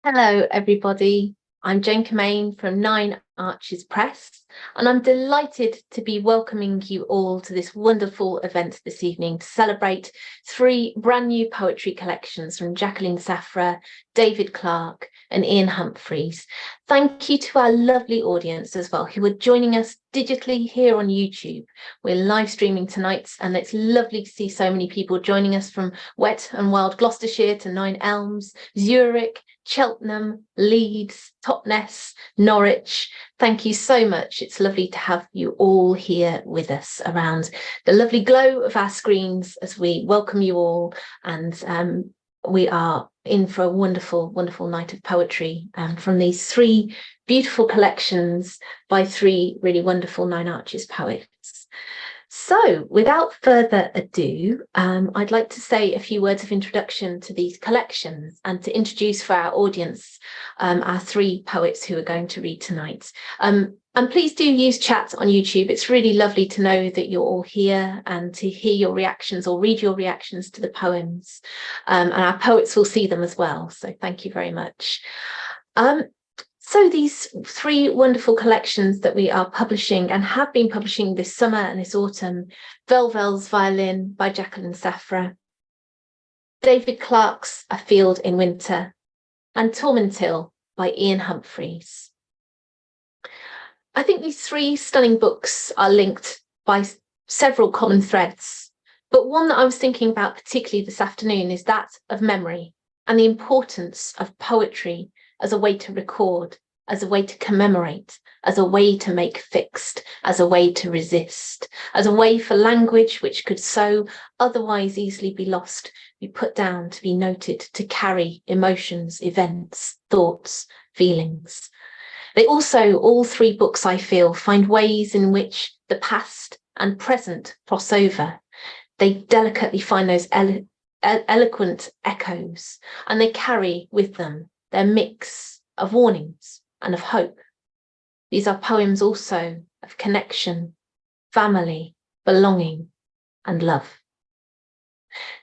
Hello, everybody. I'm Jane Kemain from Nine Arches Press, and I'm delighted to be welcoming you all to this wonderful event this evening to celebrate three brand new poetry collections from Jacqueline Saphra, David Clarke and Ian Humphreys. Thank you to our lovely audience as well who are joining us digitally here on YouTube. We're live streaming tonight, and it's lovely to see so many people joining us from wet and wild Gloucestershire to Nine Elms, Zurich, Cheltenham, Leeds, Totnes, Norwich. Thank you so much. It's lovely to have you all here with us around the lovely glow of our screens as we welcome you all. And we are in for a wonderful, wonderful night of poetry from these three beautiful collections by three really wonderful Nine Arches poets. So without further ado, I'd like to say a few words of introduction to these collections and to introduce for our audience our three poets who are going to read tonight. And please do use chat on YouTube. It's really lovely to know that you're all here and to hear your reactions or read your reactions to the poems. And our poets will see them as well. So thank you very much. So these three wonderful collections that we are publishing and have been publishing this summer and this autumn: Velvel's Violin by Jacqueline Saphra, David Clarke's A Field in Winter, and Tormentil by Ian Humphreys. I think these three stunning books are linked by several common threads, but one that I was thinking about particularly this afternoon is that of memory and the importance of poetry as a way to record, as a way to commemorate, as a way to make fixed, as a way to resist, as a way for language which could so otherwise easily be lost, be put down, to be noted, to carry emotions, events, thoughts, feelings. They also, all three books, I feel, find ways in which the past and present cross over. They delicately find those eloquent echoes, and they carry with them their mix of warnings and of hope. These are poems also of connection, family, belonging, and love.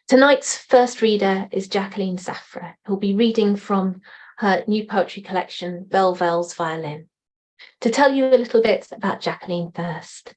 Tonight's first reader is Jacqueline Saphra, who'll be reading from her new poetry collection, Velvel's Violin. To tell you a little bit about Jacqueline first.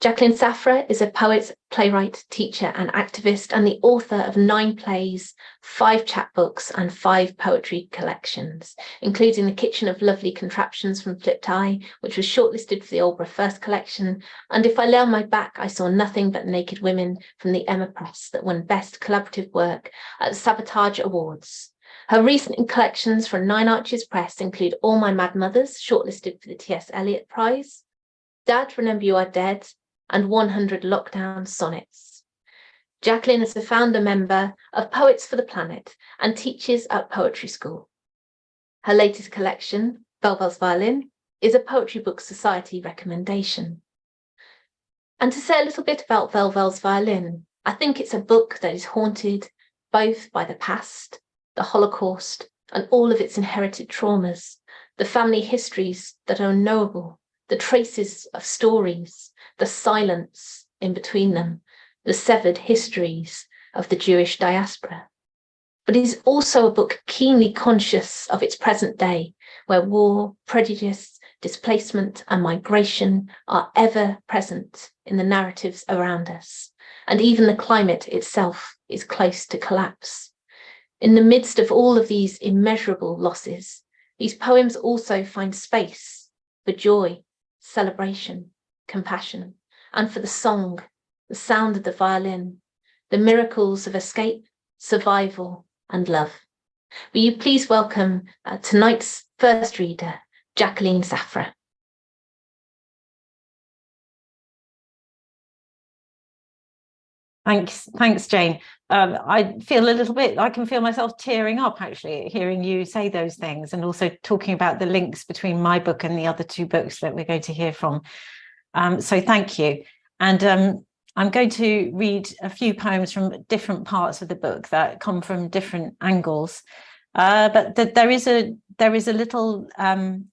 Jacqueline Saphra is a poet, playwright, teacher and activist, and the author of 9 plays, 5 chapbooks and 5 poetry collections, including The Kitchen of Lovely Contraptions from Flipped Eye, which was shortlisted for the Aldborough First Collection, and If I Lay on My Back, I Saw Nothing But Naked Women from the Emma Press, that won Best Collaborative Work at the Sabotage Awards. Her recent collections from Nine Arches Press include All My Mad Mothers, shortlisted for the T.S. Eliot Prize, Dad, Remember You Are Dead, and 100 Lockdown Sonnets. Jacqueline is a founder member of Poets for the Planet and teaches at Poetry School. Her latest collection, Velvel's Violin, is a Poetry Book Society recommendation. And to say a little bit about Velvel's Violin, I think it's a book that is haunted both by the past, the Holocaust, and all of its inherited traumas, the family histories that are unknowable, the traces of stories, the silence in between them, the severed histories of the Jewish diaspora. But it is also a book keenly conscious of its present day, where war, prejudice, displacement and migration are ever present in the narratives around us, and even the climate itself is close to collapse. In the midst of all of these immeasurable losses, these poems also find space for joy, celebration, compassion, and for the song, the sound of the violin, the miracles of escape, survival, and love. Will you please welcome tonight's first reader, Jacqueline Saphra. Thanks, Jane. I feel a little bit, I can feel myself tearing up actually, hearing you say those things, and also talking about the links between my book and the other 2 books that we're going to hear from. So thank you. And I'm going to read a few poems from different parts of the book that come from different angles. But there is a little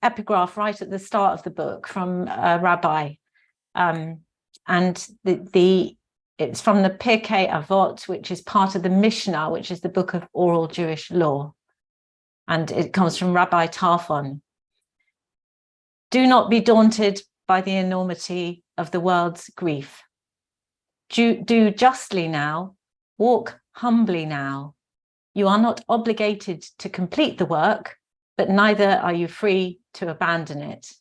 epigraph right at the start of the book from a rabbi. And it's from the Pirkei Avot, which is part of the Mishnah, which is the book of oral Jewish law. And it comes from Rabbi Tarfon. Do not be daunted by the enormity of the world's grief. Do justly now, walk humbly now. You are not obligated to complete the work, but neither are you free to abandon it.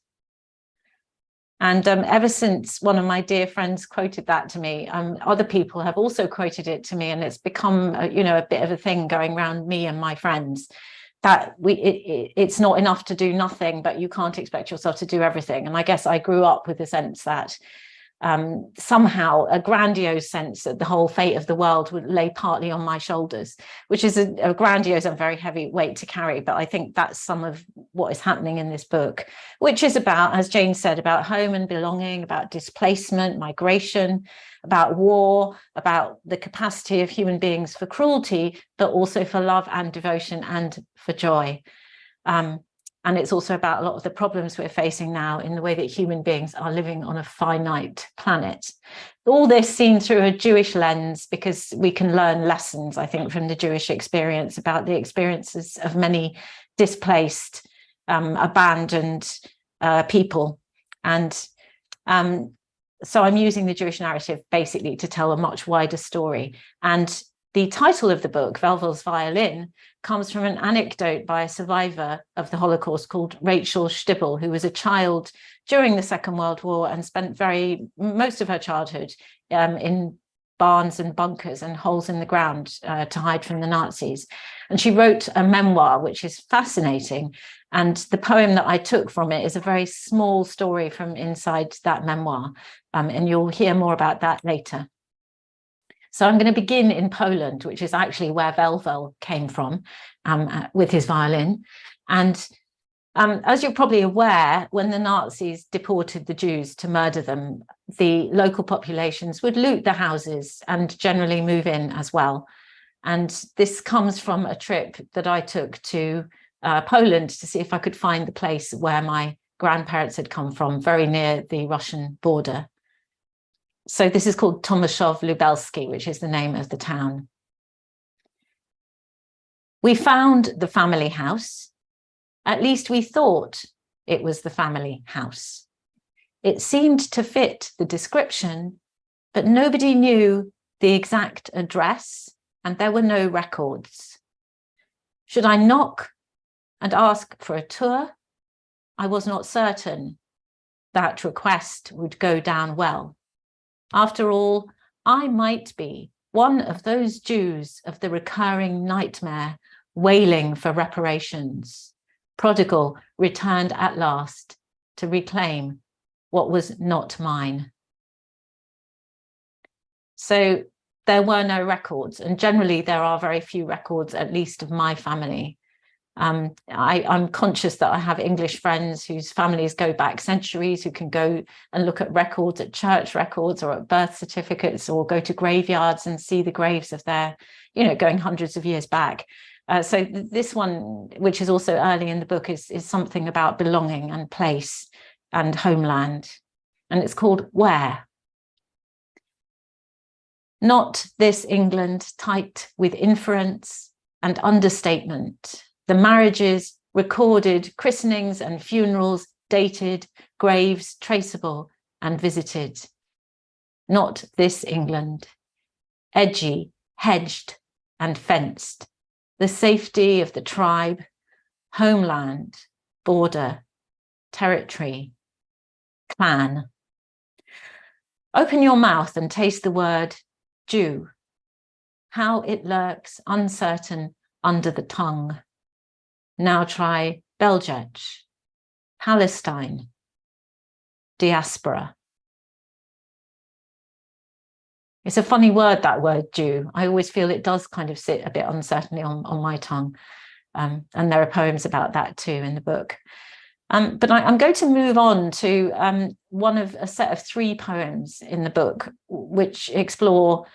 And ever since one of my dear friends quoted that to me, other people have also quoted it to me, and it's become a bit of a thing going around me and my friends, that it's not enough to do nothing, but you can't expect yourself to do everything. And I guess I grew up with the sense that somehow a grandiose sense that the whole fate of the world would lay partly on my shoulders, which is a grandiose and very heavy weight to carry. But I think that's some of what is happening in this book, which is about, as Jane said, about home and belonging, about displacement, migration, about war, about the capacity of human beings for cruelty, but also for love and devotion and for joy. And it's also about a lot of the problems we're facing now in the way that human beings are living on a finite planet. All this seen through a Jewish lens, because we can learn lessons, I think, from the Jewish experience about the experiences of many displaced, abandoned people. And so I'm using the Jewish narrative basically to tell a much wider story. And the title of the book, Velvel's Violin, comes from an anecdote by a survivor of the Holocaust called Rachel Stibble, who was a child during the Second World War and spent most of her childhood in barns and bunkers and holes in the ground to hide from the Nazis. And she wrote a memoir, which is fascinating. And the poem that I took from it is a very small story from inside that memoir. And you'll hear more about that later. So I'm going to begin in Poland, which is actually where Velvel came from with his violin. And as you're probably aware, when the Nazis deported the Jews to murder them, the local populations would loot the houses and generally move in as well. And this comes from a trip that I took to Poland to see if I could find the place where my grandparents had come from, very near the Russian border. So this is called Tomaszów Lubelski, which is the name of the town. We found the family house. At least we thought it was the family house. It seemed to fit the description, but nobody knew the exact address, and there were no records. Should I knock and ask for a tour? I was not certain that request would go down well. After all, I might be one of those Jews of the recurring nightmare, wailing for reparations. Prodigal returned at last to reclaim what was not mine. So there were no records, and generally there are very few records, at least of my family. I'm conscious that I have English friends whose families go back centuries, who can go and look at records, at church records or at birth certificates, or go to graveyards and see the graves of their, going hundreds of years back. So this one, which is also early in the book, is something about belonging and place and homeland. And it's called Where? Not this England tight with inference and understatement. The marriages recorded, christenings and funerals dated, graves traceable and visited. Not this England, edgy, hedged and fenced. The safety of the tribe, homeland, border, territory, clan. Open your mouth and taste the word Jew, how it lurks uncertain under the tongue. Now try Belgic, Palestine, diaspora. It's a funny word, that word Jew. I always feel it does kind of sit a bit uncertainly on my tongue. And there are poems about that too in the book. But I'm going to move on to a set of 3 poems in the book, which explore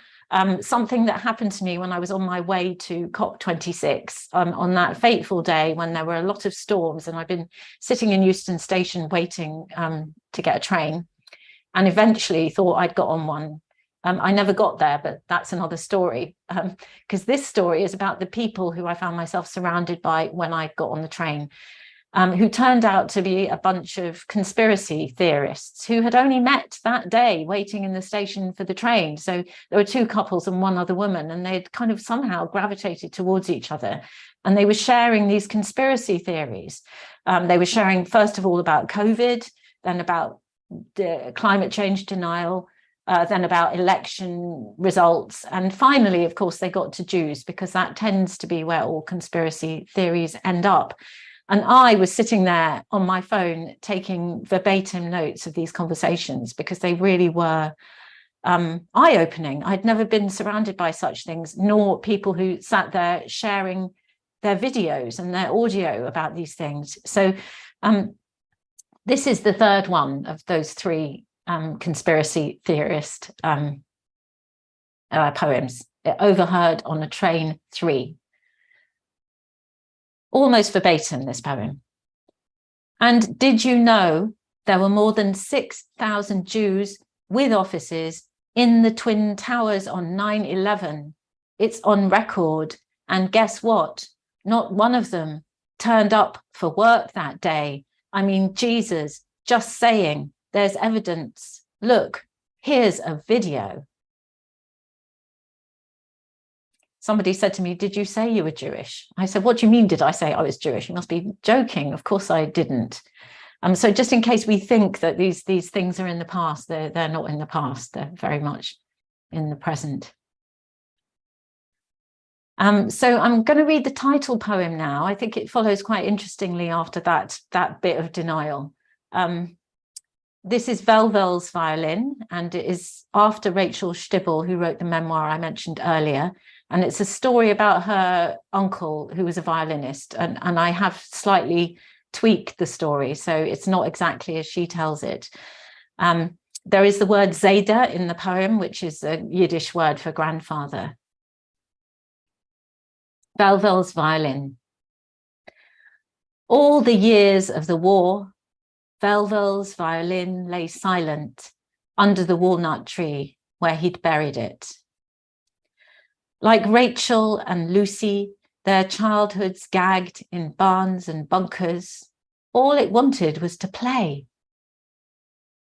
something that happened to me when I was on my way to COP26 on that fateful day when there were a lot of storms, and I've been sitting in Euston Station waiting to get a train, and eventually thought I'd got on one. I never got there, but that's another story, because this story is about the people who I found myself surrounded by when I got on the train, who turned out to be a bunch of conspiracy theorists who had only met that day waiting in the station for the train. So there were two couples and one other woman, and they'd kind of somehow gravitated towards each other. And they were sharing these conspiracy theories. They were sharing, first of all, about COVID, then about the climate change denial, then about election results. And finally, of course, they got to Jews, because that tends to be where all conspiracy theories end up. And I was sitting there on my phone taking verbatim notes of these conversations, because they really were eye-opening. I'd never been surrounded by such things, nor people who sat there sharing their videos and their audio about these things. So this is the third one of those three conspiracy theorist poems, Overheard on a Train 3. Almost verbatim, this poem. And did you know there were more than 6,000 Jews with offices in the Twin Towers on 9/11? It's on record. And guess what? Not one of them turned up for work that day. I mean, Jesus, just saying, there's evidence. Look, here's a video. Somebody said to me, did you say you were Jewish? I said, what do you mean, did I say I was Jewish? You must be joking. Of course I didn't. So just in case we think that these things are in the past, they're not in the past. They're very much in the present. So I'm going to read the title poem now. I think it follows quite interestingly after that bit of denial. This is Velvel's Violin, and it is after Rachel Stibble, who wrote the memoir I mentioned earlier. And it's a story about her uncle, who was a violinist. And I have slightly tweaked the story, so it's not exactly as she tells it. There is the word Zayda in the poem, which is a Yiddish word for grandfather. Velvel's Violin. All the years of the war, Velvel's violin lay silent under the walnut tree where he'd buried it. Like Rachel and Lucy, their childhoods gagged in barns and bunkers, all it wanted was to play.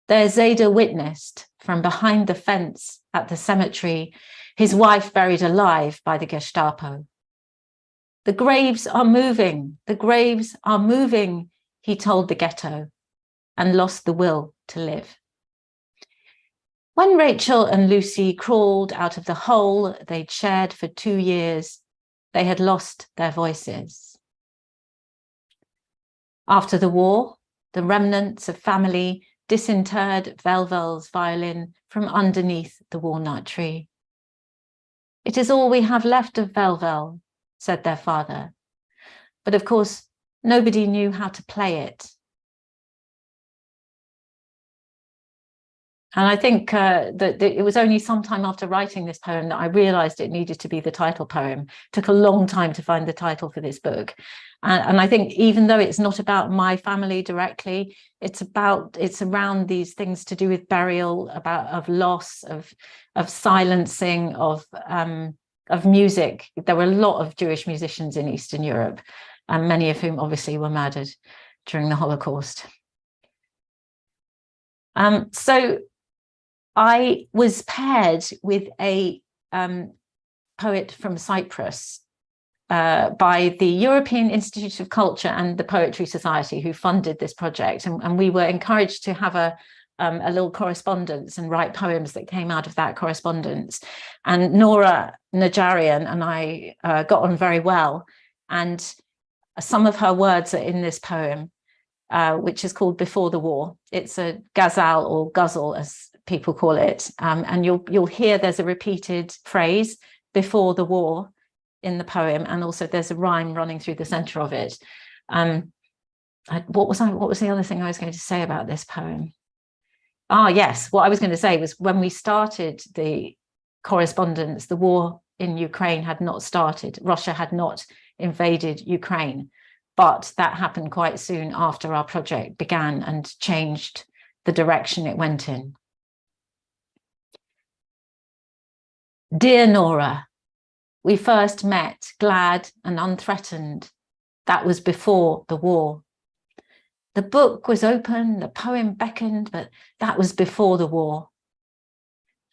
Their Zayda witnessed from behind the fence at the cemetery, his wife buried alive by the Gestapo. The graves are moving, the graves are moving, he told the ghetto, and lost the will to live. When Rachel and Lucy crawled out of the hole they'd shared for 2 years, they had lost their voices. After the war, the remnants of family disinterred Velvel's violin from underneath the walnut tree. It is all we have left of Velvel, said their father. But of course, nobody knew how to play it. And I think that it was only sometime after writing this poem that I realized it needed to be the title poem. It took a long time to find the title for this book. And I think even though it's not about my family directly, it's around these things to do with burial, of loss, of silencing, of music. There were a lot of Jewish musicians in Eastern Europe, and many of whom obviously were murdered during the Holocaust. So I was paired with a poet from Cyprus by the European Institute of Culture and the Poetry Society, who funded this project. And we were encouraged to have a little correspondence and write poems that came out of that correspondence. And Nora Najarian and I got on very well. And some of her words are in this poem, which is called Before the War. It's a ghazal, or ghazal as people call it. And you'll hear there's a repeated phrase, before the war, in the poem. And also there's a rhyme running through the center of it. What was the other thing I was going to say about this poem? Yes, what I was going to say was, when we started the correspondence, the war in Ukraine had not started. Russia had not invaded Ukraine, but that happened quite soon after our project began and changed the direction it went in. Dear Nora, we first met glad and unthreatened. That was before the war. The book was open, the poem beckoned, but that was before the war.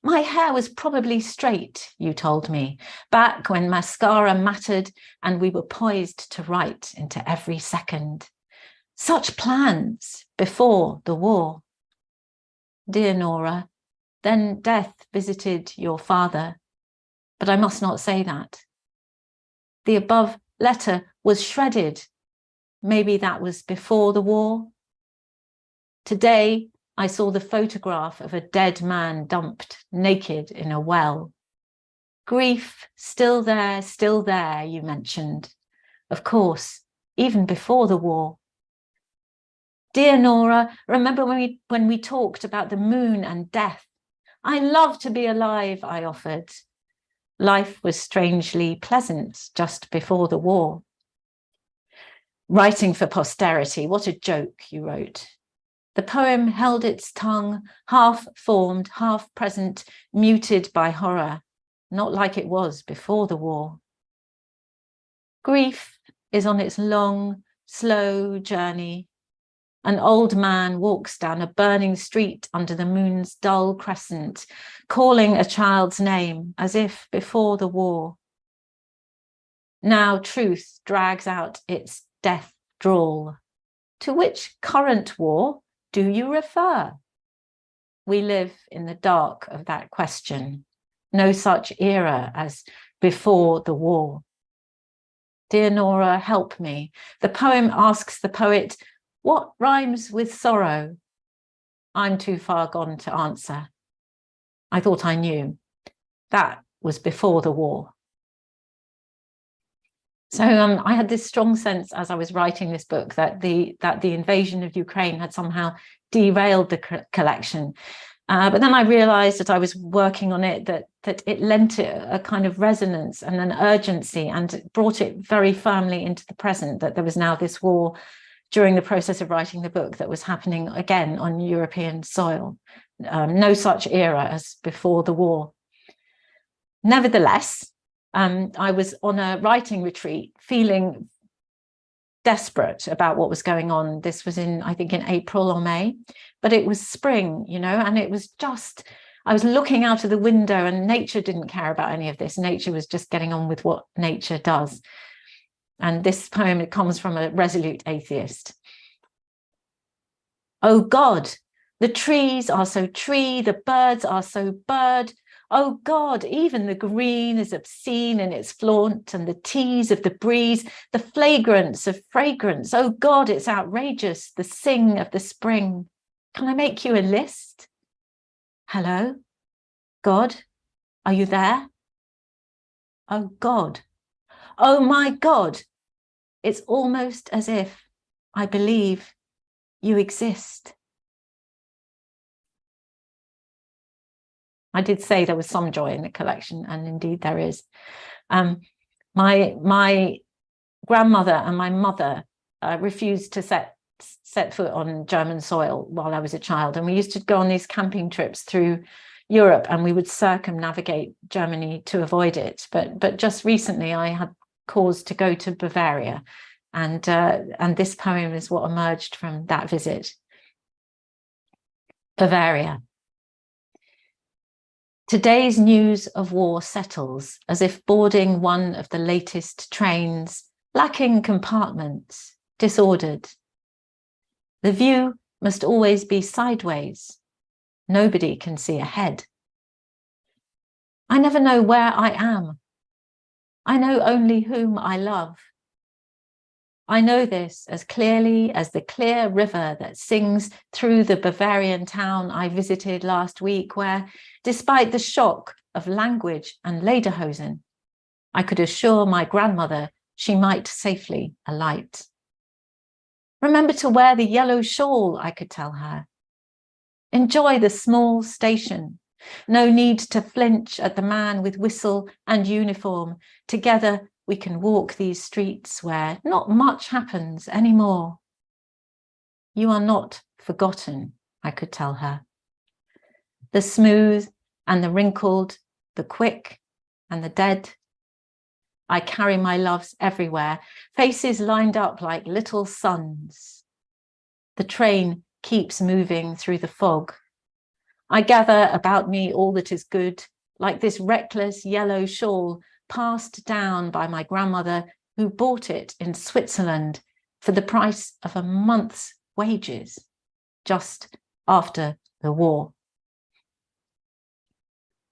My hair was probably straight, you told me, back when mascara mattered and we were poised to write into every second. Such plans before the war. Dear Nora, then death visited your father, but I must not say that. The above letter was shredded. Maybe that was before the war. Today, I saw the photograph of a dead man dumped naked in a well. Grief, still there, you mentioned. Of course, even before the war. Dear Nora, remember when we talked about the moon and death? I love to be alive, I offered. Life was strangely pleasant just before the war. Writing for posterity, what a joke, you wrote. The poem held its tongue, half formed, half present, muted by horror, not like it was before the war. Grief is on its long, slow journey. An old man walks down a burning street under the moon's dull crescent, calling a child's name as if before the war. Now truth drags out its death drawl. To which current war do you refer? We live in the dark of that question. No such era as before the war. Dear Nora, help me. The poem asks the poet, what rhymes with sorrow? I'm too far gone to answer. I thought I knew. That was before the war. So I had this strong sense as I was writing this book that the invasion of Ukraine had somehow derailed the collection. But then I realized that I was working on it, that it lent it a kind of resonance and an urgency, and it brought it very firmly into the present, that there was now this war during the process of writing the book that was happening again on European soil. No such era as before the war. Nevertheless, I was on a writing retreat feeling desperate about what was going on. This was I think in April or May, but it was spring, and it was just, I was looking out of the window and nature didn't care about any of this. Nature was just getting on with what nature does. And this poem, it comes from a resolute atheist. Oh God, the trees are so tree, the birds are so bird. Oh God, even the green is obscene in its flaunt, and the tease of the breeze, the flagrance of fragrance. Oh God, it's outrageous, the sing of the spring. Can I make you a list? Hello? God, are you there? Oh God. Oh my God. It's almost as if I believe you exist. I did say there was some joy in the collection, and indeed there is. My grandmother and my mother refused to set foot on German soil while I was a child, and we used to go on these camping trips through Europe, and we would circumnavigate Germany to avoid it. But just recently, I had cause to go to Bavaria, and this poem is what emerged from that visit. Bavaria. Today's news of war settles as if boarding one of the latest trains, lacking compartments, disordered. The view must always be sideways. Nobody can see ahead. I never know where I am. I know only whom I love. I know this as clearly as the clear river that sings through the Bavarian town I visited last week, where, despite the shock of language and lederhosen, I could assure my grandmother she might safely alight. Remember to wear the yellow shawl, I could tell her. Enjoy the small station. No need to flinch at the man with whistle and uniform. Together we can walk these streets where not much happens anymore. You are not forgotten, I could tell her. The smooth and the wrinkled, the quick and the dead. I carry my loves everywhere, faces lined up like little suns. The train keeps moving through the fog. I gather about me all that is good, like this reckless yellow shawl passed down by my grandmother, who bought it in Switzerland for the price of a month's wages just after the war.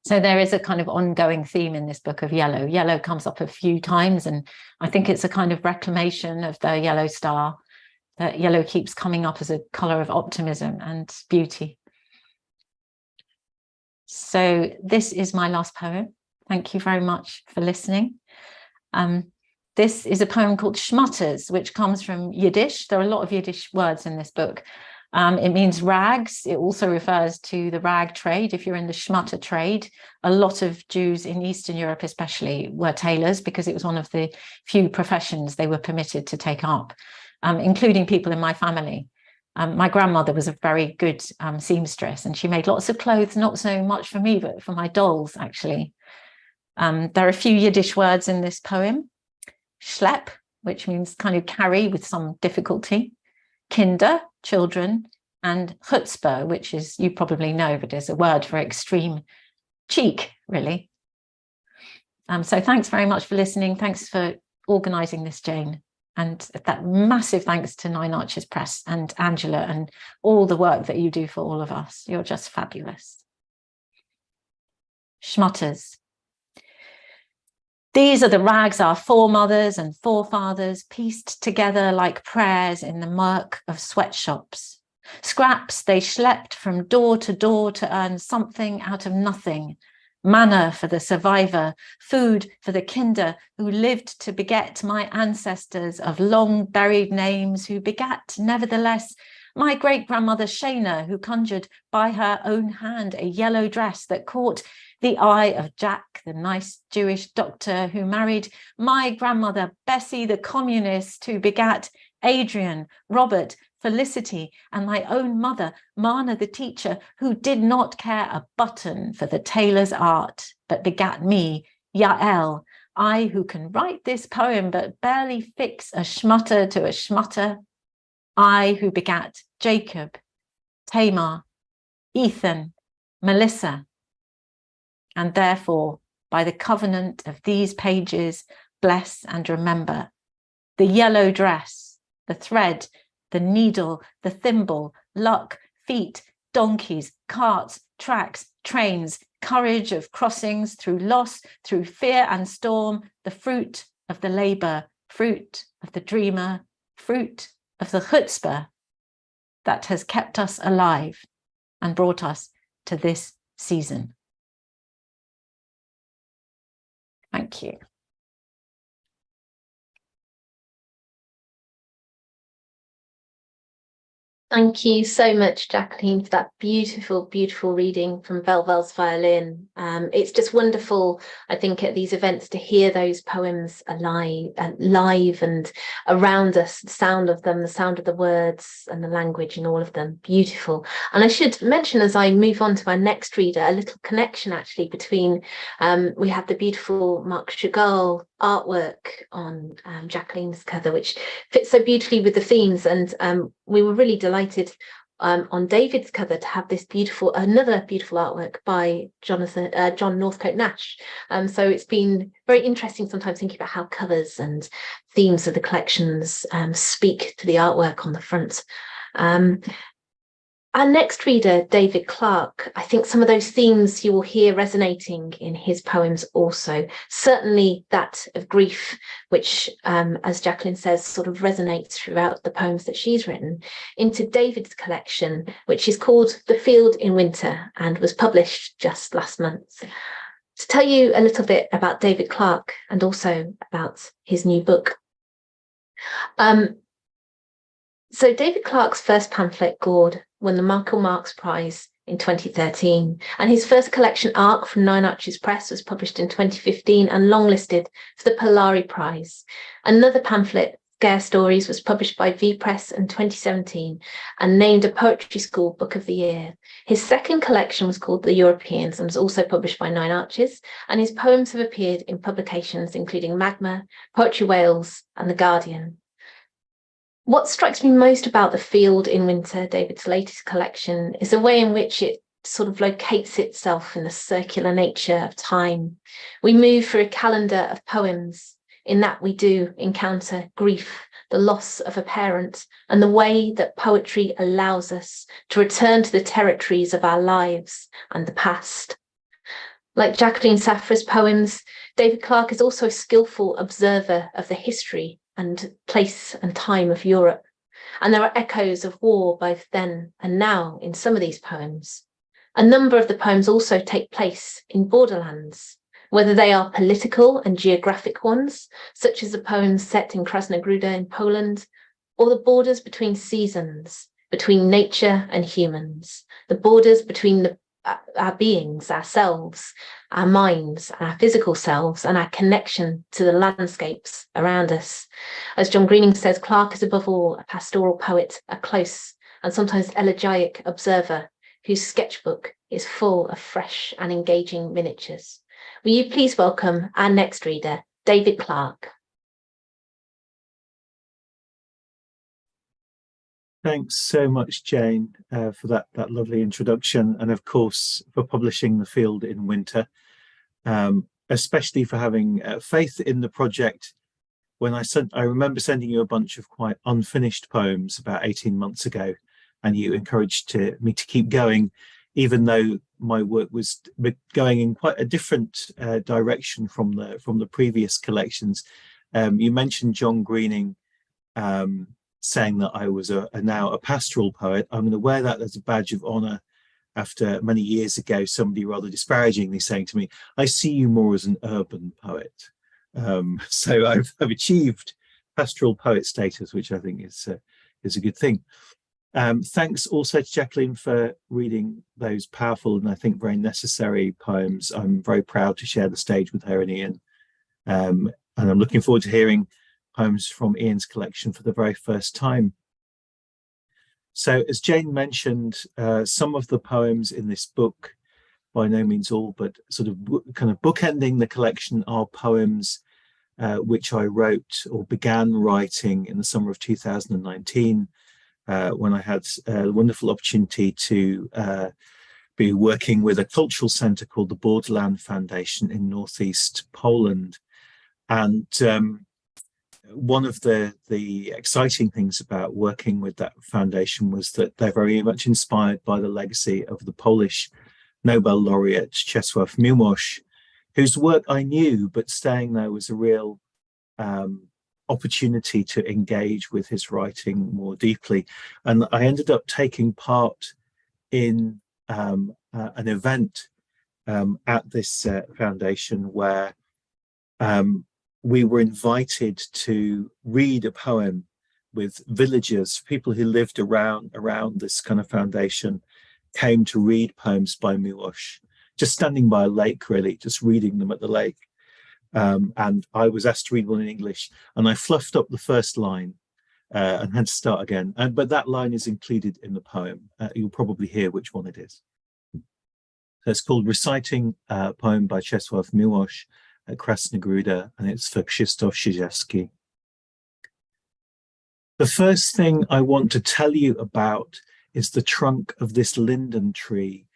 So there is a kind of ongoing theme in this book of yellow. Yellow comes up a few times, and I think it's a kind of reclamation of the yellow star, that yellow keeps coming up as a colour of optimism and beauty. So this is my last poem. Thank you very much for listening. This is a poem called Schmutters, which comes from Yiddish. There are a lot of Yiddish words in this book. It means rags. It also refers to the rag trade. If you're in the schmutter trade, a lot of Jews in Eastern Europe especially were tailors, because it was one of the few professions they were permitted to take up, including people in my family. My grandmother was a very good seamstress, and she made lots of clothes, not so much for me, but for my dolls, actually. There are a few Yiddish words in this poem. Schlepp, which means kind of carry with some difficulty. Kinder, children, and chutzpah, which is, you probably know, but is a word for extreme cheek, really. So thanks very much for listening. Thanks for organising this, Jane. And that massive thanks to Nine Arches Press and Angela and all the work that you do for all of us. You're just fabulous. Schmutters. These are the rags our foremothers and forefathers pieced together like prayers in the murk of sweatshops. Scraps they schlepped from door to earn something out of nothing. Manna for the survivor, food for the kinder who lived to beget my ancestors of long buried names, who begat, nevertheless, my great-grandmother Shana, who conjured by her own hand a yellow dress that caught the eye of Jack, the nice Jewish doctor, who married my grandmother Bessie, the communist, who begat Adrian, Robert, Felicity, and my own mother, Mana, the teacher, who did not care a button for the tailor's art, but begat me, Yael, I who can write this poem but barely fix a schmutter to a schmutter, I who begat Jacob, Tamar, Ethan, Melissa, and therefore, by the covenant of these pages, bless and remember the yellow dress, the thread, the needle, the thimble, luck, feet, donkeys, carts, tracks, trains, courage of crossings through loss, through fear and storm, the fruit of the labour, fruit of the dreamer, fruit of the chutzpah that has kept us alive and brought us to this season. Thank you. Thank you so much, Jacqueline, for that beautiful, beautiful reading from Velvel's Violin. It's just wonderful, I think, at these events to hear those poems live and around us, the sound of them, the sound of the words and the language and all of them. Beautiful. And I should mention, as I move on to our next reader, a little connection actually between, we have the beautiful Marc Chagall artwork on Jacqueline's cover, which fits so beautifully with the themes, and we were really delighted on David's cover to have this another beautiful artwork by John Northcote Nash. So it's been very interesting sometimes thinking about how covers and themes of the collections speak to the artwork on the front. Our next reader, David Clarke, I think some of those themes you will hear resonating in his poems also. Certainly that of grief, which, as Jacqueline says, sort of resonates throughout the poems that she's written, into David's collection, which is called The Field in Winter and was published just last month. To tell you a little bit about David Clarke and also about his new book. So David Clarke's first pamphlet, Gord, won the Michael Marks Prize in 2013, and his first collection, Arc, from Nine Arches Press, was published in 2015 and longlisted for the Polari Prize. Another pamphlet, Scare Stories was published by V Press in 2017 and named a Poetry School Book of the Year. His second collection was called The Europeans and was also published by Nine Arches, and his poems have appeared in publications including Magma, Poetry Wales, and The Guardian. What strikes me most about The Field in Winter, David's latest collection, is the way in which it sort of locates itself in the circular nature of time. We move through a calendar of poems. In that we do encounter grief, the loss of a parent, and the way that poetry allows us to return to the territories of our lives and the past. Like Jacqueline Saphra's poems, David Clarke is also a skillful observer of the history and place and time of Europe. And there are echoes of war both then and now in some of these poems. A number of the poems also take place in borderlands, whether they are political and geographic ones, such as the poems set in Krasnogruda in Poland, or the borders between seasons, between nature and humans, the borders between our beings, ourselves, our minds, and our physical selves, and our connection to the landscapes around us. As John Greening says, Clarke is above all a pastoral poet, a close and sometimes elegiac observer, whose sketchbook is full of fresh and engaging miniatures. Will you please welcome our next reader, David Clarke. Thanks so much, Jane, for that lovely introduction, and of course for publishing The Field in Winter, especially for having faith in the project. When I remember sending you a bunch of quite unfinished poems about 18 months ago, and you encouraged me to keep going, even though my work was going in quite a different direction from the previous collections. You mentioned John Greening saying that I was now a pastoral poet. I'm going to wear that as a badge of honour after many years ago, somebody rather disparagingly saying to me, I see you more as an urban poet. So I've achieved pastoral poet status, which I think is a good thing. Thanks also to Jacqueline for reading those powerful and I think very necessary poems. I'm very proud to share the stage with her and Ian. And I'm looking forward to hearing poems from Ian's collection for the very first time. So as Jane mentioned, some of the poems in this book, by no means all, but sort of kind of bookending the collection, are poems which I wrote or began writing in the summer of 2019, when I had a wonderful opportunity to be working with a cultural centre called the Borderland Foundation in northeast Poland. And one of the exciting things about working with that foundation was that they're very much inspired by the legacy of the Polish Nobel laureate Czesław Miłosz, whose work I knew, but staying there was a real opportunity to engage with his writing more deeply. And I ended up taking part in an event at this foundation where we were invited to read a poem with villagers. People who lived around this kind of foundation came to read poems by Miłosz, just standing by a lake, really, just reading them at the lake. And I was asked to read one in English, and I fluffed up the first line and had to start again. But that line is included in the poem. You'll probably hear which one it is. So it's called Reciting a Poem by Czesław Miłosz at Krasnogruda, and it's for Krzysztof Szyszewski. The first thing I want to tell you about is the trunk of this linden tree,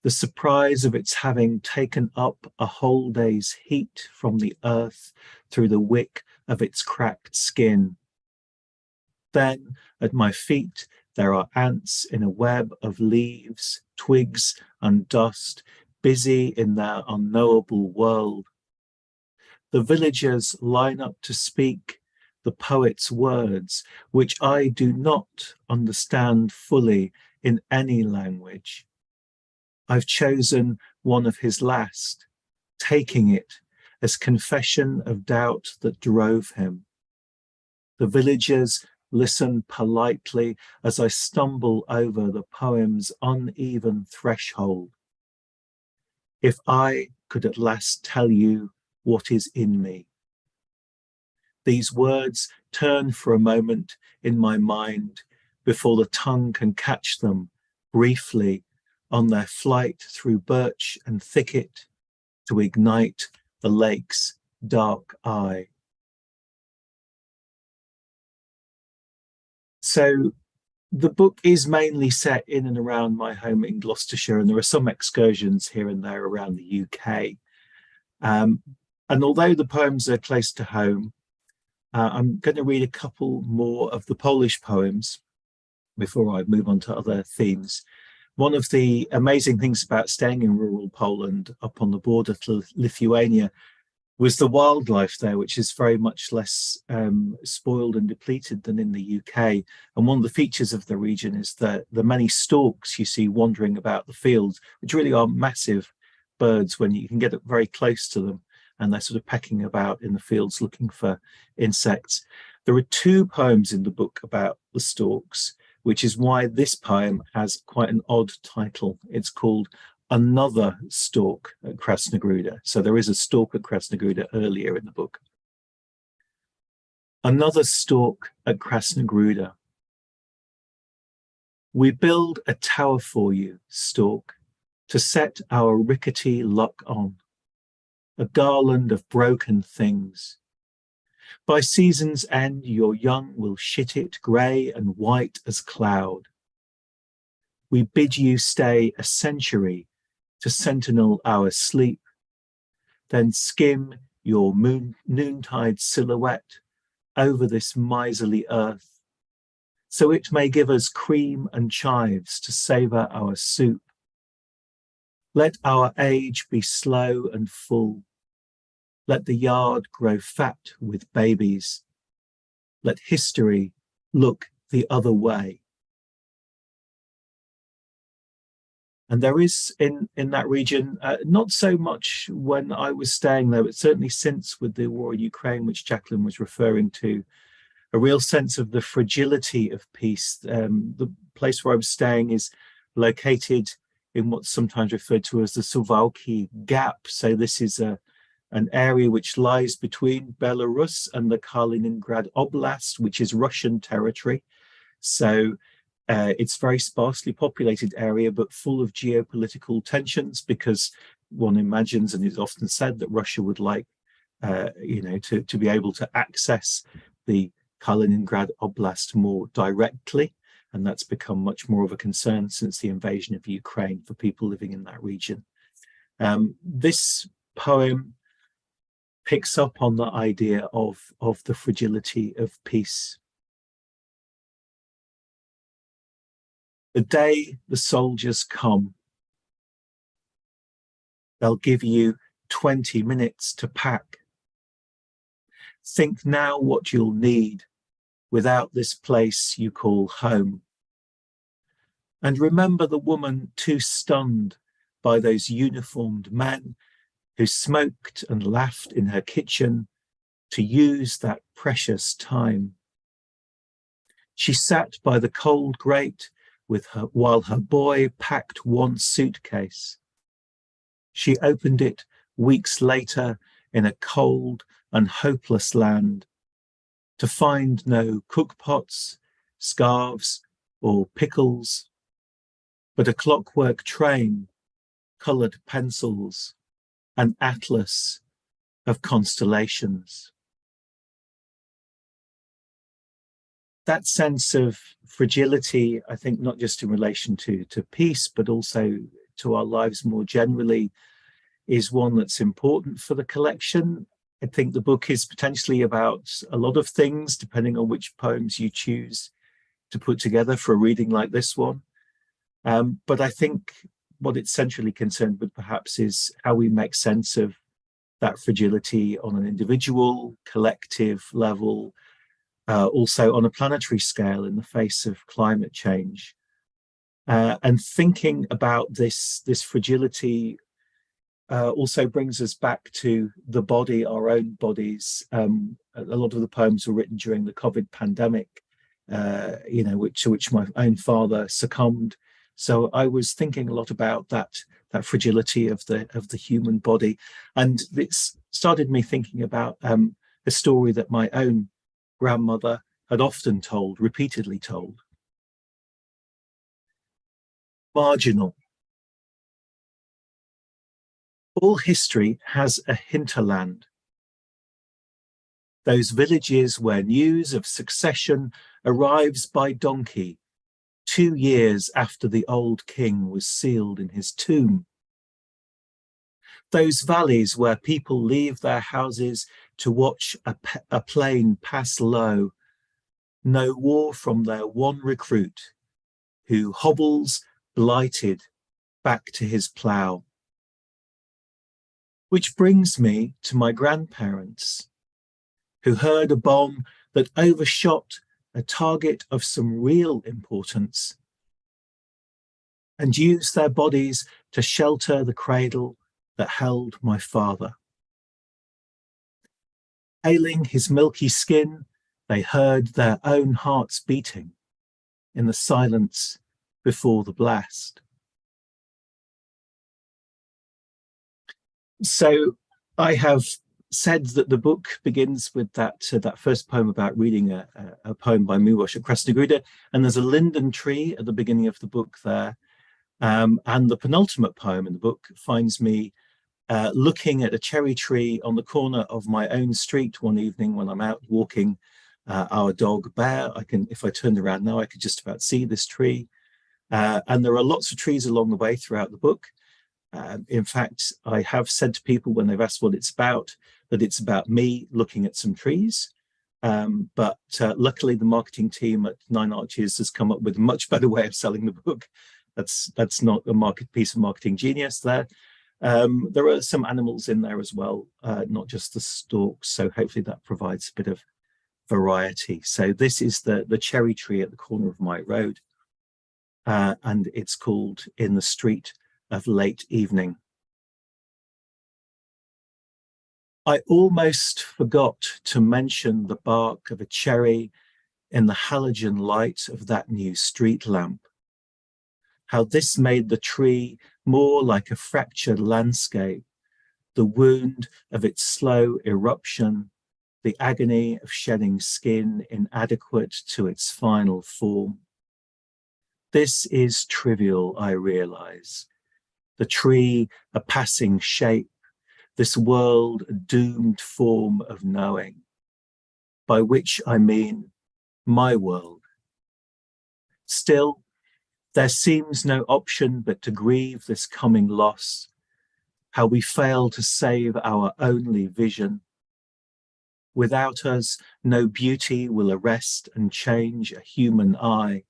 the surprise of its having taken up a whole day's heat from the earth through the wick of its cracked skin. Then, at my feet, there are ants in a web of leaves, twigs, and dust, busy in their unknowable world. The villagers line up to speak the poet's words, which I do not understand fully in any language. I've chosen one of his last, taking it as confession of doubt that drove him. The villagers listen politely as I stumble over the poem's uneven threshold. If I could at last tell you what is in me. These words turn for a moment in my mind before the tongue can catch them briefly on their flight through birch and thicket to ignite the lake's dark eye. So the book is mainly set in and around my home in Gloucestershire, and there are some excursions here and there around the UK. And although the poems are close to home, I'm going to read a couple more of the Polish poems before I move on to other themes. One of the amazing things about staying in rural Poland up on the border to Lithuania was the wildlife there, which is very much less spoiled and depleted than in the UK. And one of the features of the region is the many storks you see wandering about the fields, which really are massive birds when you can get very close to them, and they're sort of pecking about in the fields looking for insects. There are two poems in the book about the storks, which is why this poem has quite an odd title. It's called Another Stork at Krasnogruda. So there is a stork at Krasnogruda earlier in the book. Another stork at Krasnogruda. We build a tower for you, stork, to set our rickety luck on, a garland of broken things. By season's end, your young will shit it grey and white as cloud. We bid you stay a century to sentinel our sleep, then skim your noontide silhouette over this miserly earth, so it may give us cream and chives to savour our soup. Let our age be slow and full. Let the yard grow fat with babies. Let history look the other way. And there is in that region, not so much when I was staying there, but certainly since with the war in Ukraine, which Jacqueline was referring to, a real sense of the fragility of peace. The place where I was staying is located in what's sometimes referred to as the Suwałki Gap. So this is an area which lies between Belarus and the Kaliningrad Oblast, which is Russian territory. So it's a very sparsely populated area, but full of geopolitical tensions, because one imagines, and is often said, that Russia would like, to be able to access the Kaliningrad Oblast more directly. And that's become much more of a concern since the invasion of Ukraine for people living in that region. This poem picks up on the idea of the fragility of peace. The day the soldiers come, they'll give you 20 minutes to pack. Think now what you'll need without this place you call home. And remember the woman too stunned by those uniformed men who smoked and laughed in her kitchen to use that precious time. She sat by the cold grate while her boy packed one suitcase. She opened it weeks later in a cold and hopeless land to find no cookpots, scarves, or pickles, but a clockwork train, coloured pencils, an atlas of constellations. That sense of fragility, I think, not just in relation to peace, but also to our lives more generally, is one that's important for the collection. I think the book is potentially about a lot of things, depending on which poems you choose to put together for a reading like this one. But I think what it's centrally concerned with perhaps is how we make sense of that fragility on an individual, collective level, also on a planetary scale in the face of climate change. And thinking about this fragility also brings us back to the body, our own bodies. A lot of the poems were written during the COVID pandemic, to which my own father succumbed. So I was thinking a lot about that fragility of the human body, and it started me thinking about a story that my own grandmother had often told, repeatedly told. Marginal. All history has a hinterland. Those villages where news of succession arrives by donkey 2 years after the old king was sealed in his tomb. Those valleys where people leave their houses to watch a plane pass low, no war from their one recruit who hobbles blighted back to his plough. Which brings me to my grandparents, who heard a bomb that overshot a target of some real importance and used their bodies to shelter the cradle that held my father. Ailing his milky skin, they heard their own hearts beating in the silence before the blast. So I have said that the book begins with that first poem about reading a poem by Miłosz at Kresnogruda, and there's a linden tree at the beginning of the book there. And the penultimate poem in the book finds me looking at a cherry tree on the corner of my own street one evening when I'm out walking our dog Bear. If I turned around now, I could just about see this tree. And there are lots of trees along the way throughout the book. In fact, I have said to people when they've asked what it's about, that it's about me looking at some trees. But luckily, the marketing team at Nine Arches has come up with a much better way of selling the book. That's not a piece of marketing genius there. There are some animals in there as well, not just the storks. So hopefully that provides a bit of variety. So this is the cherry tree at the corner of my road. And it's called In the Street of Late Evening. I almost forgot to mention the bark of a cherry in the halogen light of that new street lamp. How this made the tree more like a fractured landscape, the wound of its slow eruption, the agony of shedding skin inadequate to its final form. This is trivial, I realize. The tree, a passing shape, this world, a doomed form of knowing, by which I mean my world. Still, there seems no option but to grieve this coming loss, how we fail to save our only vision. Without us, no beauty will arrest and change a human eye.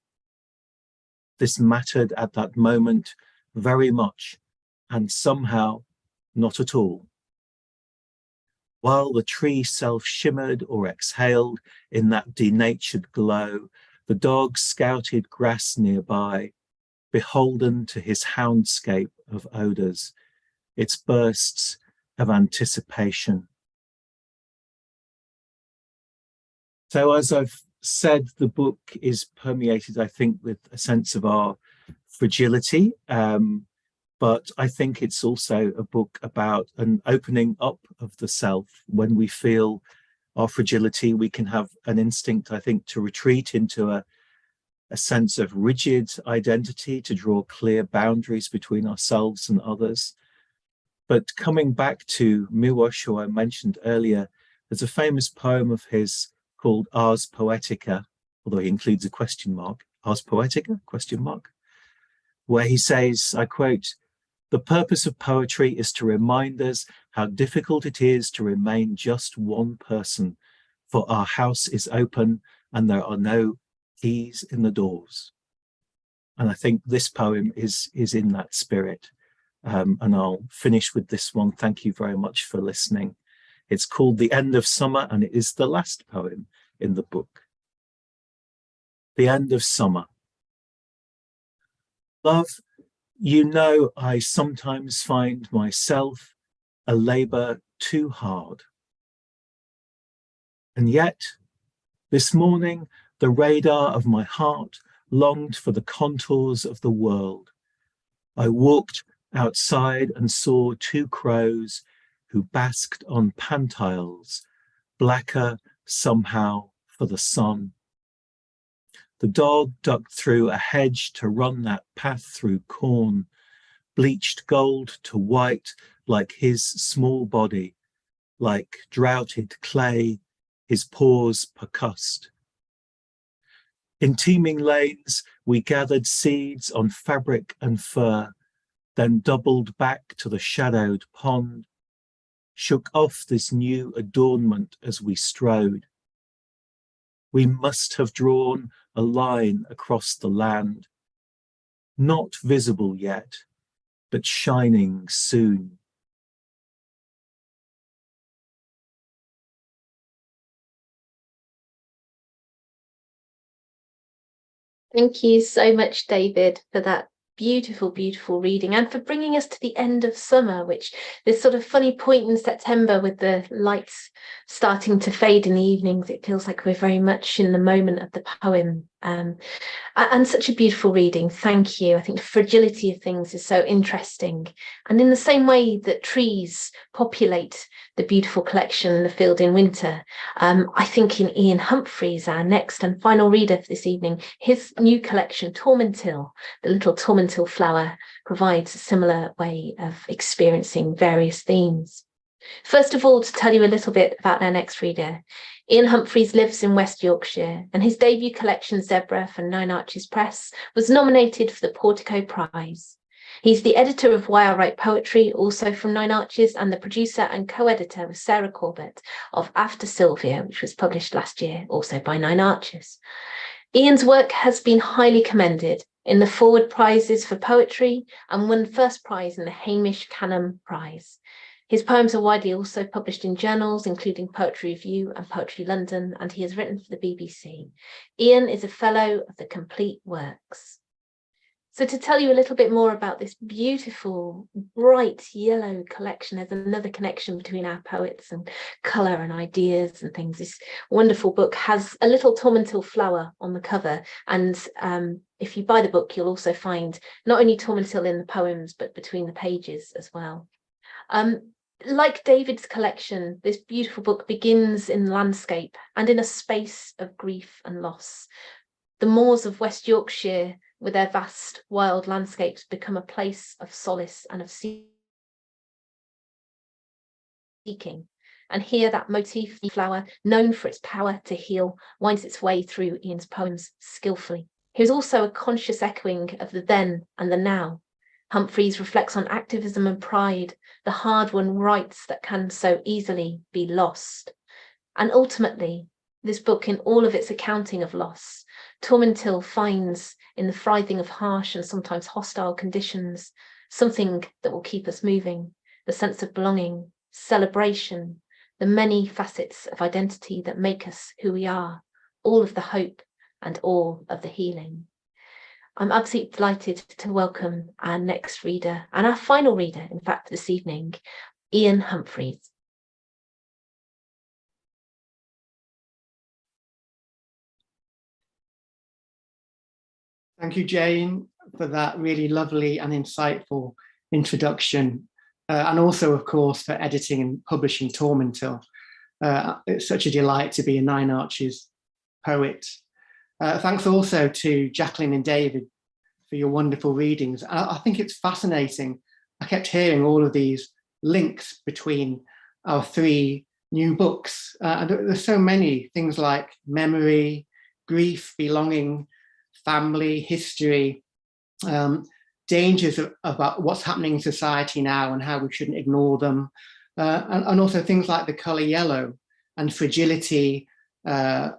This mattered at that moment very much, and somehow not at all. While the tree self-shimmered or exhaled in that denatured glow, the dog scouted grass nearby, beholden to his houndscape of odours, its bursts of anticipation. So as I've said, the book is permeated, I think, with a sense of our fragility, but I think it's also a book about an opening up of the self. When we feel our fragility, we can have an instinct, I think, to retreat into a sense of rigid identity, to draw clear boundaries between ourselves and others. But coming back to Miłosz, who I mentioned earlier, there's a famous poem of his called Ars Poetica, although he includes a question mark, Ars Poetica, question mark, where he says, I quote, "The purpose of poetry is to remind us how difficult it is to remain just one person, for our house is open and there are no keys in the doors." And I think this poem is in that spirit. And I'll finish with this one. Thank you very much for listening. It's called The End of Summer, and it is the last poem in the book. The End of Summer. Love, you know, I sometimes find myself a labour too hard. And yet, this morning, the radar of my heart longed for the contours of the world. I walked outside and saw two crows who basked on pantiles, blacker somehow for the sun. The dog ducked through a hedge to run that path through corn, bleached gold to white like his small body, like droughted clay, his paws percussed. In teeming lanes, we gathered seeds on fabric and fur, then doubled back to the shadowed pond, shook off this new adornment as we strode. We must have drawn a line across the land, not visible yet, but shining soon. Thank you so much, David, for that beautiful, beautiful reading, and for bringing us to the end of summer, which this sort of funny point in September with the lights starting to fade in the evenings. It feels like we're very much in the moment of the poem. And such a beautiful reading. Thank you. I think the fragility of things is so interesting. And in the same way that trees populate the beautiful collection, The Field in Winter, I think in Ian Humphreys, our next and final reader for this evening, his new collection, Tormentil, the little Tormentil flower, provides a similar way of experiencing various themes. First of all, to tell you a little bit about our next reader, Ian Humphreys lives in West Yorkshire, and his debut collection, Zebra, from Nine Arches Press, was nominated for the Portico Prize. He's the editor of Why I Write Poetry, also from Nine Arches, and the producer and co-editor with Sarah Corbett of After Sylvia, which was published last year, also by Nine Arches. Ian's work has been highly commended in the Forward Prizes for Poetry and won first prize in the Hamish Canham Prize. His poems are widely also published in journals, including Poetry Review and Poetry London, and he has written for the BBC. Ian is a fellow of the Complete Works. So to tell you a little bit more about this beautiful, bright yellow collection, there's another connection between our poets and colour and ideas and things. This wonderful book has a little Tormentil flower on the cover, and if you buy the book, you'll also find not only Tormentil in the poems, but between the pages as well. Like David's collection, this beautiful book begins in landscape and in a space of grief and loss. The moors of West Yorkshire, with their vast wild landscapes, become a place of solace and of seeking. And here that motif, the flower, known for its power to heal, winds its way through Ian's poems skillfully. Here's also a conscious echoing of the then and the now. Humphreys reflects on activism and pride, the hard-won rights that can so easily be lost. And ultimately, this book, in all of its accounting of loss, Tormentil finds in the frithing of harsh and sometimes hostile conditions something that will keep us moving, the sense of belonging, celebration, the many facets of identity that make us who we are, all of the hope and all of the healing. I'm absolutely delighted to welcome our next reader, and our final reader, in fact, this evening, Ian Humphreys. Thank you, Jane, for that really lovely and insightful introduction, and also, of course, for editing and publishing Tormentil. It's such a delight to be a Nine Arches poet. Thanks also to Jacqueline and David for your wonderful readings. I think it's fascinating. I kept hearing all of these links between our three new books. And there's so many things like memory, grief, belonging, family, history, dangers about what's happening in society now and how we shouldn't ignore them. And also things like the colour yellow and fragility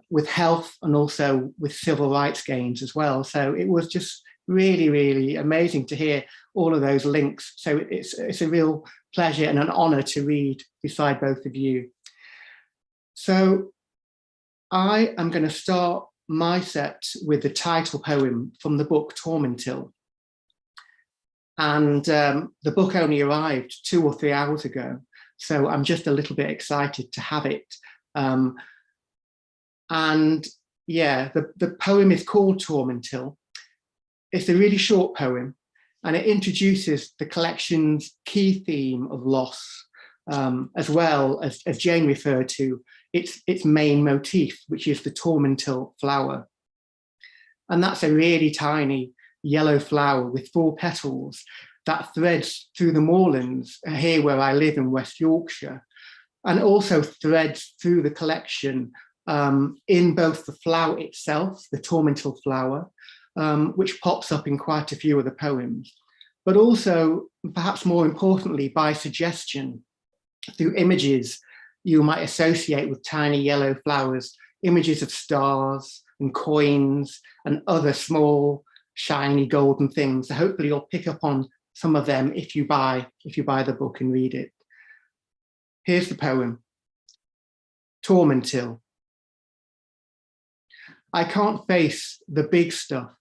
with health and also with civil rights gains as well. So it was just really, really amazing to hear all of those links. So it's a real pleasure and an honour to read beside both of you. So I am going to start my set with the title poem from the book Tormentil. And the book only arrived 2 or 3 hours ago, so I'm just a little bit excited to have it. And yeah, the poem is called Tormentil. It's a really short poem, and it introduces the collection's key theme of loss, as well as Jane referred to, its main motif, which is the Tormentil flower. And that's a really tiny yellow flower with 4 petals that threads through the moorlands here where I live in West Yorkshire, and also threads through the collection in both the flower itself, the Tormentil flower, which pops up in quite a few of the poems, but also, perhaps more importantly, by suggestion, through images you might associate with tiny yellow flowers, images of stars and coins and other small, shiny golden things. So hopefully you'll pick up on some of them if you buy the book and read it. Here's the poem, Tormentil. I can't face the big stuff,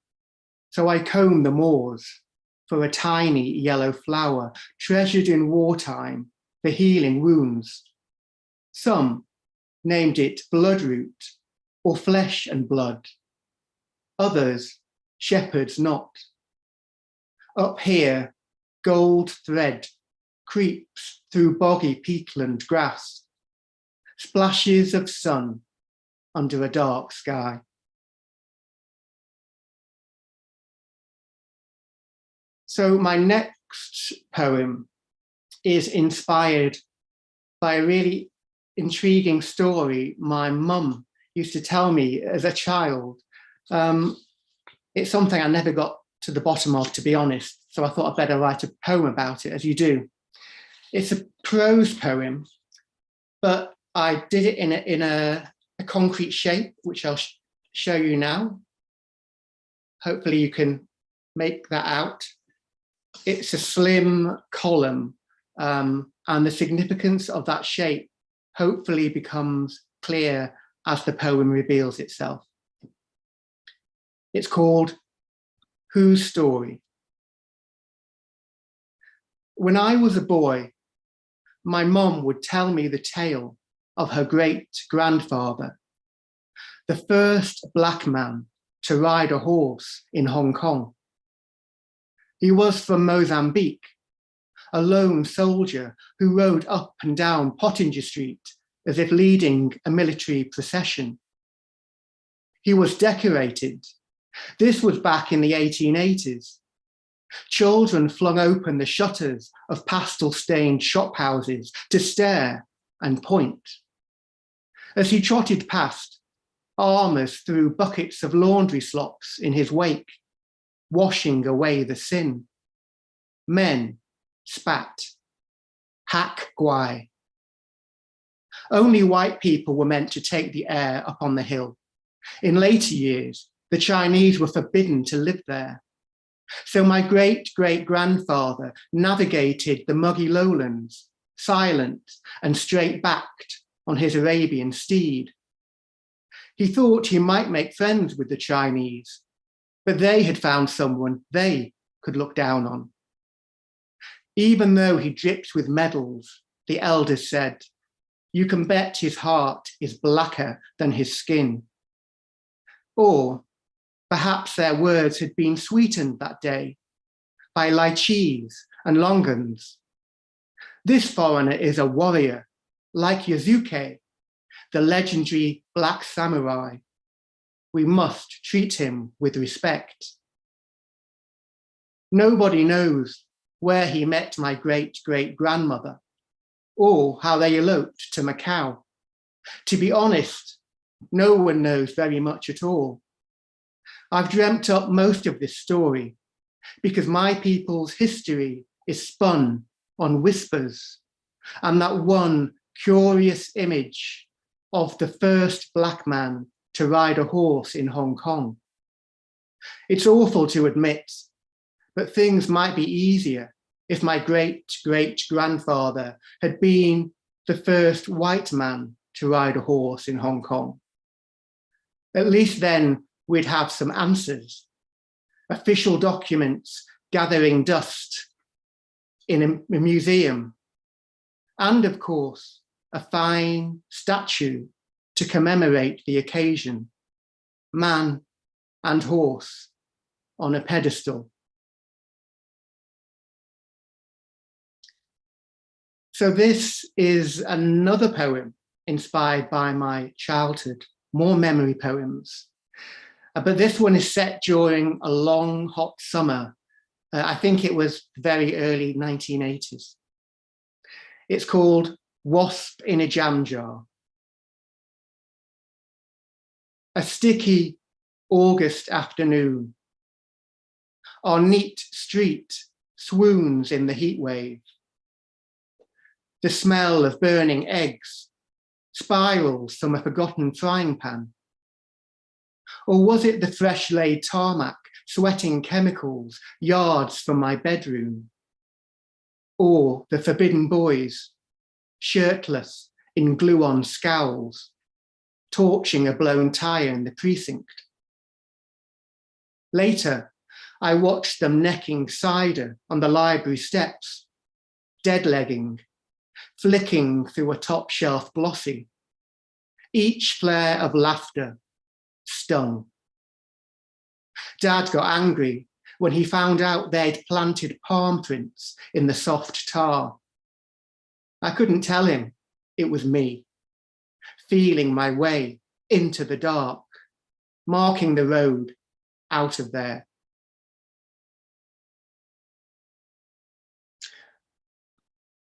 so I comb the moors for a tiny yellow flower, treasured in wartime for healing wounds. Some named it bloodroot or flesh and blood. Others, shepherd's knot. Up here, gold thread creeps through boggy peatland grass, splashes of sun under a dark sky. So my next poem is inspired by a really intriguing story my mum used to tell me as a child. It's something I never got to the bottom of, to be honest, so I thought I'd better write a poem about it, as you do. It's a prose poem, but I did it in a concrete shape, which I'll show you now. Hopefully you can make that out. It's a slim column, and the significance of that shape hopefully becomes clear as the poem reveals itself. It's called Whose Story? When I was a boy, my mum would tell me the tale of her great-grandfather, the first black man to ride a horse in Hong Kong. He was from Mozambique, a lone soldier who rode up and down Pottinger Street as if leading a military procession. He was decorated. This was back in the 1880s. Children flung open the shutters of pastel-stained shophouses to stare and point. As he trotted past, armours threw buckets of laundry slops in his wake, washing away the sin. Men spat, hack guai. Only white people were meant to take the air up on the hill. In later years, the Chinese were forbidden to live there. So my great-great-grandfather navigated the muggy lowlands, silent and straight-backed on his Arabian steed. He thought he might make friends with the Chinese, but they had found someone they could look down on. Even though he dripped with medals, the elders said, you can bet his heart is blacker than his skin. Or perhaps their words had been sweetened that day by lychees and longans. This foreigner is a warrior, like Yazuke, the legendary black samurai. We must treat him with respect. Nobody knows where he met my great-great-grandmother or how they eloped to Macau. To be honest, no one knows very much at all. I've dreamt up most of this story because my people's history is spun on whispers and that one curious image of the first black man to ride a horse in Hong Kong. It's awful to admit, but things might be easier if my great-great-grandfather had been the first white man to ride a horse in Hong Kong. At least then we'd have some answers, official documents gathering dust in a museum, and of course, a fine statue to commemorate the occasion, man and horse on a pedestal. So this is another poem inspired by my childhood, more memory poems. But this one is set during a long, hot summer. I think it was very early 1980s. It's called Wasp in a Jam Jar. A sticky August afternoon. Our neat street swoons in the heat wave. The smell of burning eggs spirals from a forgotten frying pan. Or was it the fresh laid tarmac, sweating chemicals yards from my bedroom? Or the forbidden boys, shirtless in glue-on scowls, torching a blown tire in the precinct? Later, I watched them necking cider on the library steps, dead-legging, flicking through a top shelf glossy. Each flare of laughter stung. Dad got angry when he found out they'd planted palm prints in the soft tar. I couldn't tell him it was me, feeling my way into the dark, marking the road out of there.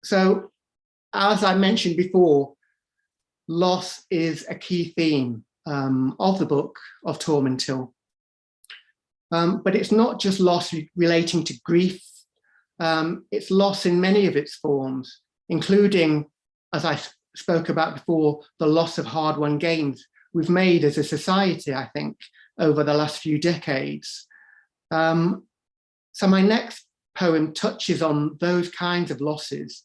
So, as I mentioned before, loss is a key theme of the book of Tormentil. But it's not just loss relating to grief, it's loss in many of its forms, including, as I spoke about before, the loss of hard-won gains we've made as a society, I think, over the last few decades. So my next poem touches on those kinds of losses,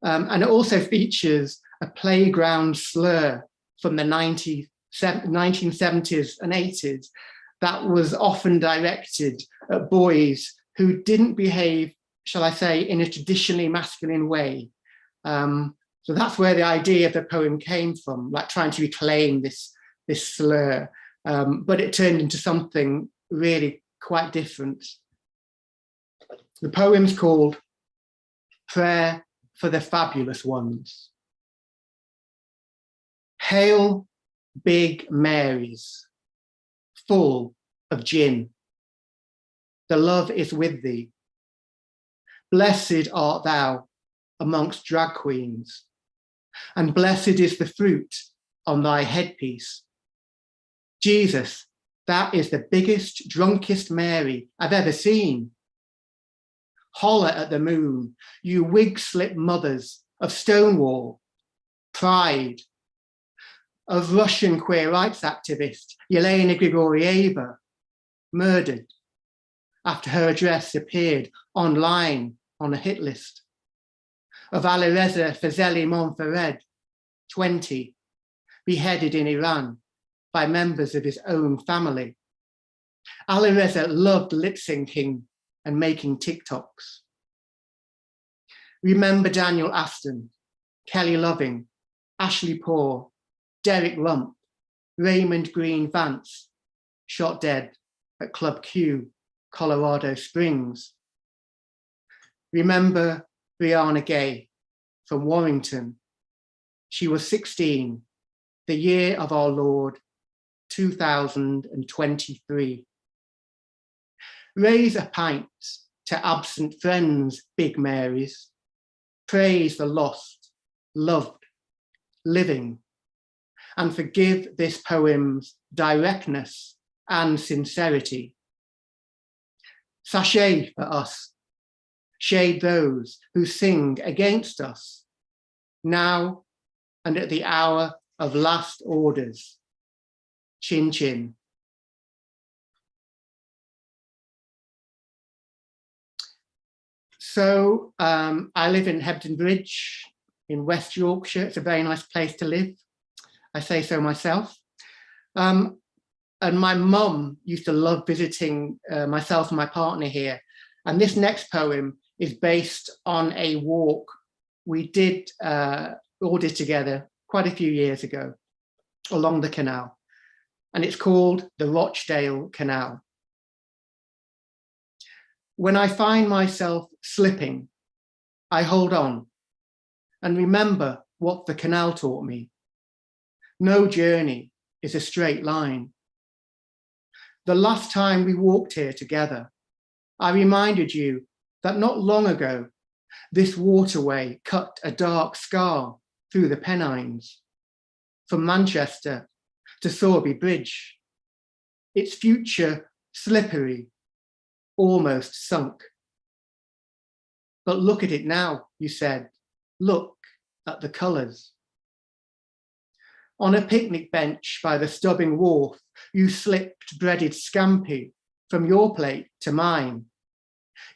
and it also features a playground slur from the 1970s and 80s that was often directed at boys who didn't behave, shall I say, in a traditionally masculine way. So that's where the idea of the poem came from, like trying to reclaim this slur, but it turned into something really quite different. The poem's called Prayer for the Fabulous Ones. Hail, big Marys, full of gin. The love is with thee. Blessed art thou amongst drag queens, and blessed is the fruit on thy headpiece. Jesus, that is the biggest, drunkest Mary I've ever seen. Holler at the moon, you wig-slip mothers of Stonewall, Pride, of Russian queer rights activist Yelena Grigorieva, murdered after her address appeared online on a hit list, of Alireza Fazeli Monfared, 20, beheaded in Iran by members of his own family. Alireza loved lip-syncing and making TikToks. Remember Daniel Aston, Kelly Loving, Ashley Poor, Derek Lump, Raymond Green Vance, shot dead at Club Q, Colorado Springs. Remember Brianna Gay from Warrington. She was 16, the year of our Lord, 2023. Raise a pint to absent friends, big Marys. Praise the lost, loved, living, and forgive this poem's directness and sincerity. Sachet for us, shade those who sing against us, now and at the hour of last orders. Chin chin. So I live in Hebden Bridge in West Yorkshire. It's a very nice place to live. I say so myself. And my mum used to love visiting myself and my partner here. And this next poem is based on a walk we did all did together quite a few years ago along the canal. And it's called the Rochdale Canal. When I find myself slipping, I hold on and remember what the canal taught me. No journey is a straight line. The last time we walked here together, I reminded you that not long ago, this waterway cut a dark scar through the Pennines, from Manchester to Thorby Bridge, its future slippery, almost sunk. But look at it now, you said. Look at the colours. On a picnic bench by the Stubbing Wharf, you slipped breaded scampi from your plate to mine.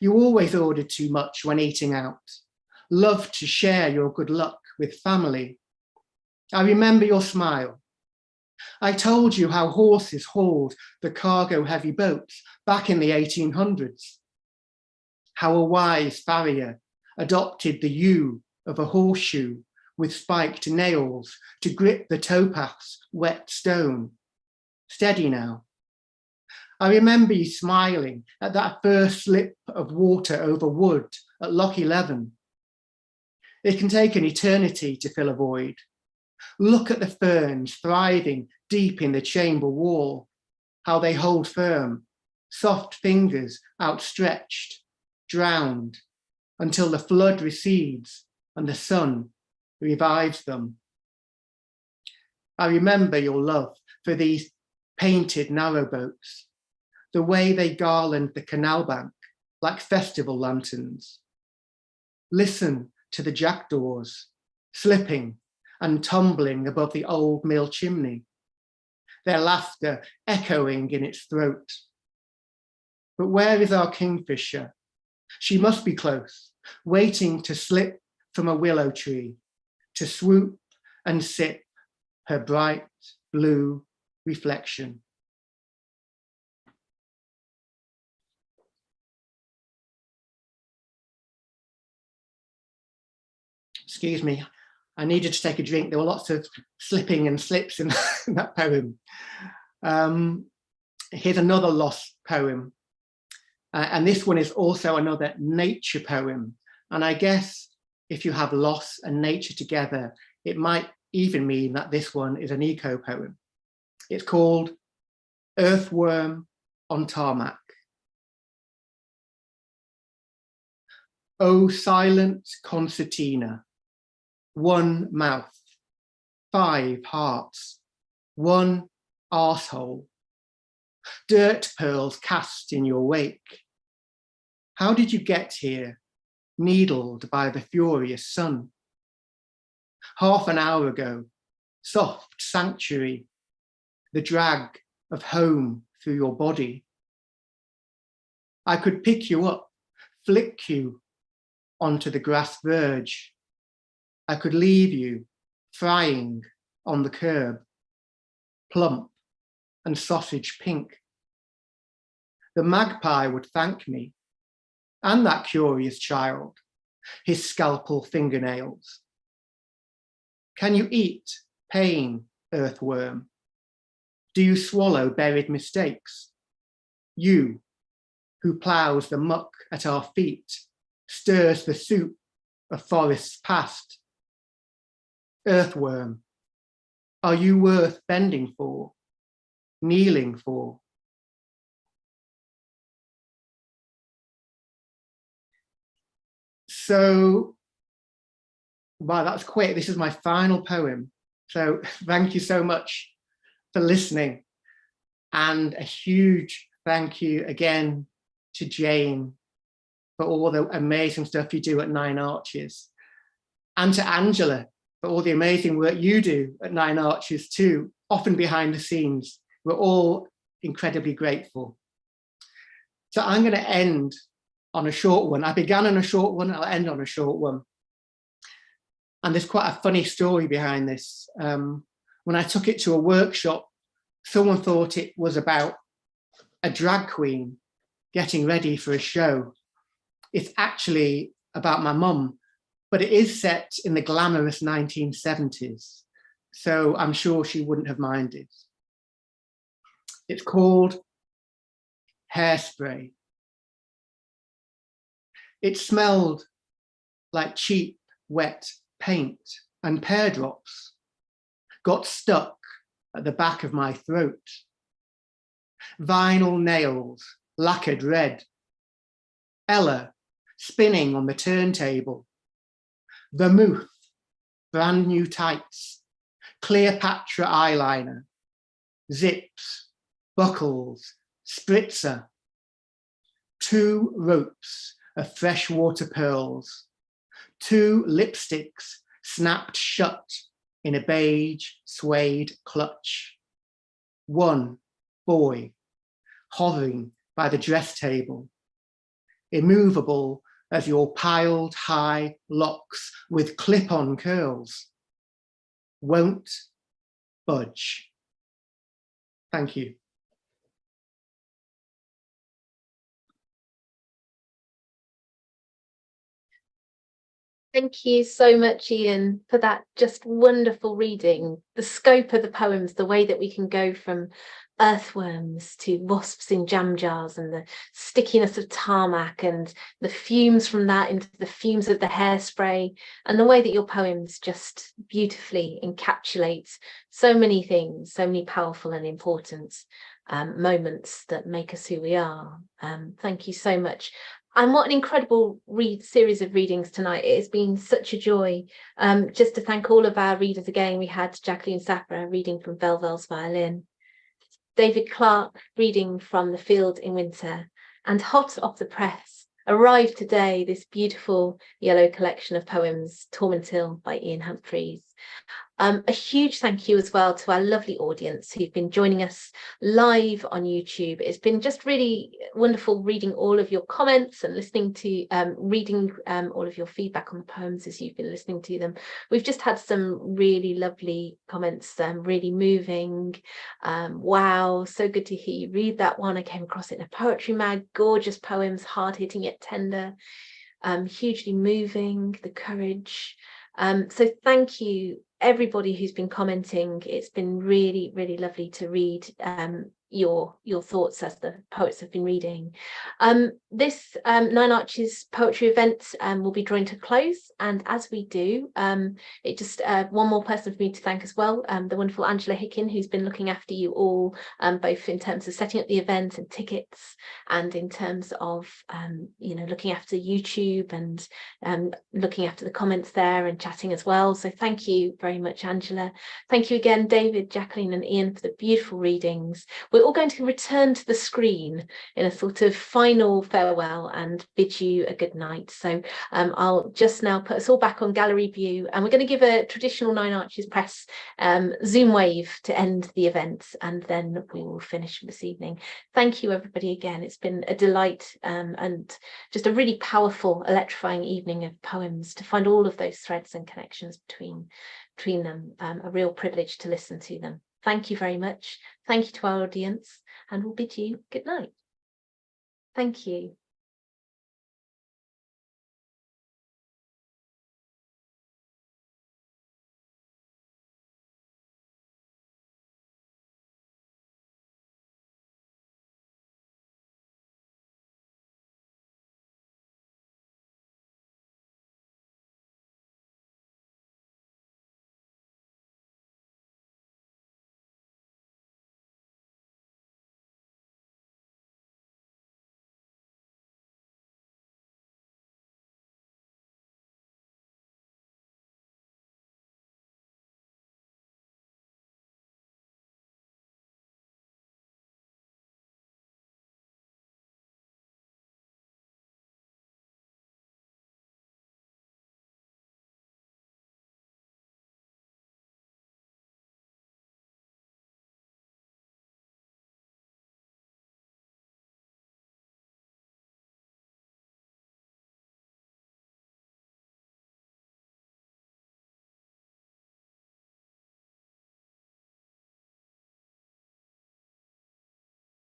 You always ordered too much when eating out, loved to share your good luck with family. I remember your smile. I told you how horses hauled the cargo-heavy boats back in the 1800s, how a wise farrier adopted the U of a horseshoe with spiked nails to grip the towpath's wet stone. Steady now. I remember you smiling at that first slip of water over wood at Loch 11. It can take an eternity to fill a void. Look at the ferns thriving deep in the chamber wall, how they hold firm, soft fingers outstretched, drowned, until the flood recedes and the sun revives them. I remember your love for these painted narrowboats, the way they garland the canal bank like festival lanterns. Listen to the jackdaws slipping and tumbling above the old mill chimney, their laughter echoing in its throat. But where is our kingfisher? She must be close, waiting to slip from a willow tree, to swoop and sip her bright blue reflection. Excuse me, I needed to take a drink. There were lots of slipping and slips in that poem. Here's another lost poem. And this one is also another nature poem. And I guess if you have loss and nature together, it might even mean that this one is an eco poem. It's called Earthworm on Tarmac. O silent concertina, one mouth, 5 hearts, one arsehole, dirt pearls cast in your wake. How did you get here, needled by the furious sun? Half an hour ago, soft sanctuary, the drag of home through your body. I could pick you up, flick you onto the grass verge. I could leave you frying on the curb, plump and sausage pink. The magpie would thank me, and that curious child, his scalpel fingernails. Can you eat pain, earthworm? Do you swallow buried mistakes? You, who ploughs the muck at our feet, stirs the soup of forests past. Earthworm, are you worth bending for, kneeling for? So, wow, that's quick. This is my final poem. So thank you so much for listening. And a huge thank you again to Jane for all the amazing stuff you do at Nine Arches. And to Angela for all the amazing work you do at Nine Arches too, often behind the scenes. We're all incredibly grateful. So I'm going to end on a short one. I began on a short one, I'll end on a short one. And there's quite a funny story behind this. When I took it to a workshop, someone thought it was about a drag queen getting ready for a show. It's actually about my mum, but it is set in the glamorous 1970s. So I'm sure she wouldn't have minded. It's called Hairspray. It smelled like cheap, wet paint and pear drops. got stuck at the back of my throat. Vinyl nails, lacquered red. Ella spinning on the turntable. Vermouth, brand new tights. Cleopatra eyeliner. Zips, buckles, spritzer. 2 ropes of freshwater pearls. 2 lipsticks snapped shut in a beige suede clutch. 1 boy hovering by the dress table, immovable as your piled high locks with clip-on curls. Won't budge. Thank you. Thank you so much, Ian, for that just wonderful reading. The scope of the poems, the way that we can go from earthworms to wasps in jam jars, and the stickiness of tarmac and the fumes from that into the fumes of the hairspray, and the way that your poems just beautifully encapsulate so many things, so many powerful and important moments that make us who we are. Thank you so much. And what an incredible series of readings tonight. It has been such a joy. Just to thank all of our readers again, we had Jacqueline Saphra reading from Velvel's Violin, David Clarke reading from The Field in Winter, and hot off the press arrived today this beautiful yellow collection of poems, Tormentil by Ian Humphreys. A huge thank you as well to our lovely audience who've been joining us live on YouTube. It's been just really wonderful reading all of your comments and listening to reading all of your feedback on the poems as you've been listening to them. We've just had some really lovely comments, really moving. Wow, so good to hear you read that one. I came across it in a poetry mag. Gorgeous poems, hard-hitting yet tender, hugely moving, the courage. So thank you everybody who's been commenting. It's been really, really lovely to read your thoughts as the poets have been reading. This Nine Arches poetry event will be drawing to a close, and as we do, it just one more person for me to thank as well, the wonderful Angela Hicken, who's been looking after you all, both in terms of setting up the event and tickets, and in terms of you know, looking after YouTube and looking after the comments there and chatting as well. So thank you very much, Angela. Thank you again, David, Jacqueline and Ian, for the beautiful readings. We're all going to return to the screen in a sort of final farewell and bid you a good night. So I'll just now put us all back on gallery view, and we're going to give a traditional Nine Arches Press Zoom wave to end the event, and then we will finish this evening. Thank you everybody again. It's been a delight and just a really powerful, electrifying evening of poems, to find all of those threads and connections between them. A real privilege to listen to them. Thank you very much. Thank you to our audience, and we'll bid you good night. Thank you.